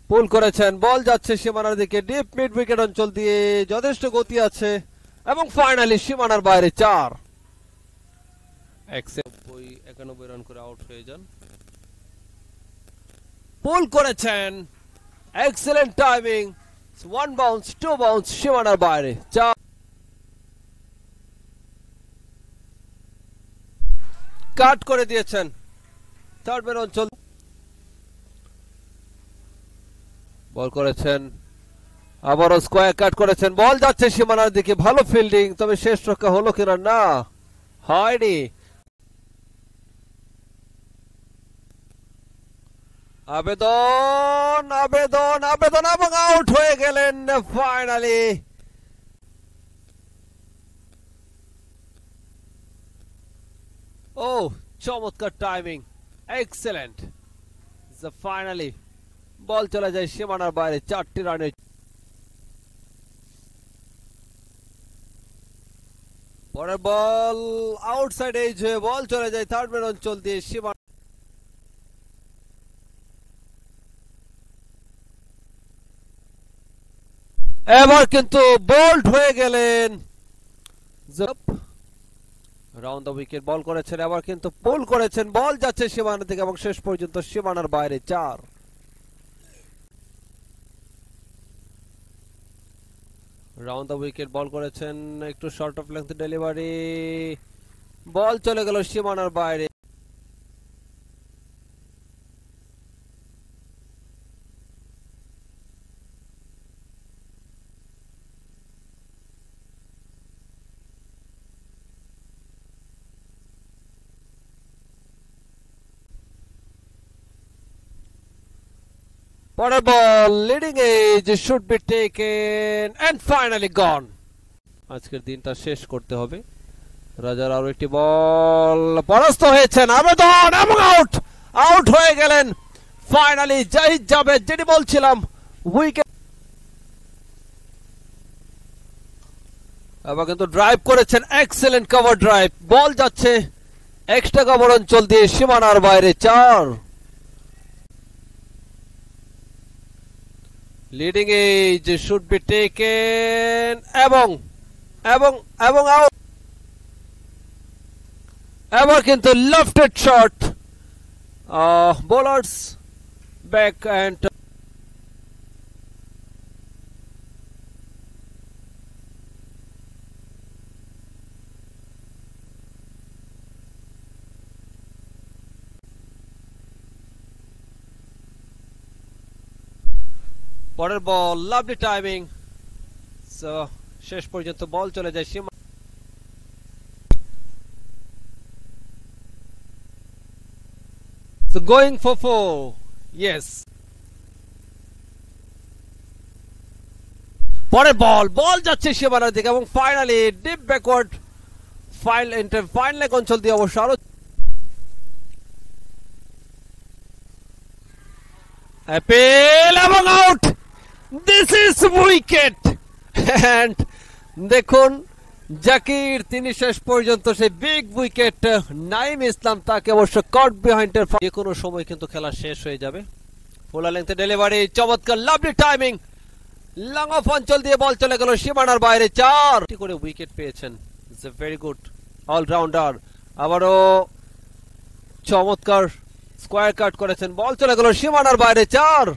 পুল করেছেন, বল যাচ্ছে সীমানার দিকে, ডিপ মিড উইকেট অঞ্চল দিয়ে, যথেষ্ট গতি আছে এবং ফাইনালি সীমানার বাইরে ৪। 91 রান করে আউট হয়ে যান। পুল করেছেন, এক্সেলেন্ট টাইমিং, 1 বাউন্স 2 বাউন্স, সীমানার বাইরে ৪। কাট করে দিয়েছেন থার্ড ম্যান অঞ্চল। বল করেছেন, আবারও স্কোয়ার কাট করেছেন, বল যাচ্ছে সীমানার দিকে, ভালো ফিল্ডিং, তবে শেষ রক্ষা হলো কিনা, না হয়নি। আবেদন আবেদন আবেদন এবং আউট হয়ে গেলেন ফাইনালি। ও চমৎকার টাইমিং, এক্সেলেন্ট। ফাইনালি বল চলে যায় সীমানার বাইরে ৪টি রানে। পরের বল আউটসাইড এজ হয়ে বল চলে যায় থার্ড ম্যান অঞ্চল দিয়ে সীমানা। এবার কিন্তু বোল্ড হয়ে গেলেন, রাউন্ড দ্য উইকেট বল করেছেন, এবার কিন্তু পুল করেছেন, বল যাচ্ছে সীমানা থেকে এবং শেষ পর্যন্ত সীমানার বাইরে ৪। রাউন্ড দ্য উইকেট বল করেছেন, একটু short of length delivery, ball চলে গেল সীমানার বাইরে। পরের ball leading edge should be taken and finally gone. আজকের দিনটা শেষ করতে হবে। রাজার আরো একটি বল, পরাস্ত হয়েছেন, আবেদন এবং আউট, আউট হয়ে গেলেন ফাইনালি জাহিদ জাভেদ, যেটি বলছিলাম উইকেট। এবার কিন্তু ড্রাইভ করেছেন, এক্সেলেন্ট কভার ড্রাইভ, বল যাচ্ছে এক্সট্রা কভার অঞ্চল দিয়ে সীমানার বাইরে ৪। Leading edge should be taken এবং এবং এবং আউট। এবার কিন্তু লেফটেড শট, বোলার্স ব্যাক এন্ড পরের বল লাভলি টাইমিং, সো শেষ পর্যন্ত বল চলে যায় সীমা। So going for 4, yes. পরের বল, বল যাচ্ছে সীমানার দিকে এবং finally deep backward fine leg অঞ্চল দিয়ে অবশ্য আরো অ্যাপেল এবং out. This is wicket and দেখুন জাকির, তিনি শেষ পর্যন্ত সেই বিগ উইকেট, নাইম ইসলাম তাকে অবশ্য কট বিহাইন্ড এর, যে কোনো সময় কিন্তু খেলা শেষ হয়ে যাবে। ফুল লেন্থ ডেলিভারি, চমৎকার লাভলি টাইমিং, লং অফ অঞ্চল দিয়ে বল চলে গেল সীমানার বাইরে ৪ করে উইকেট পেয়েছেন। It's a very good allrounder. আবারও চমৎকার স্কোয়ার কাট করেছেন, বল চলে গেল সীমানার বাইরে ৪।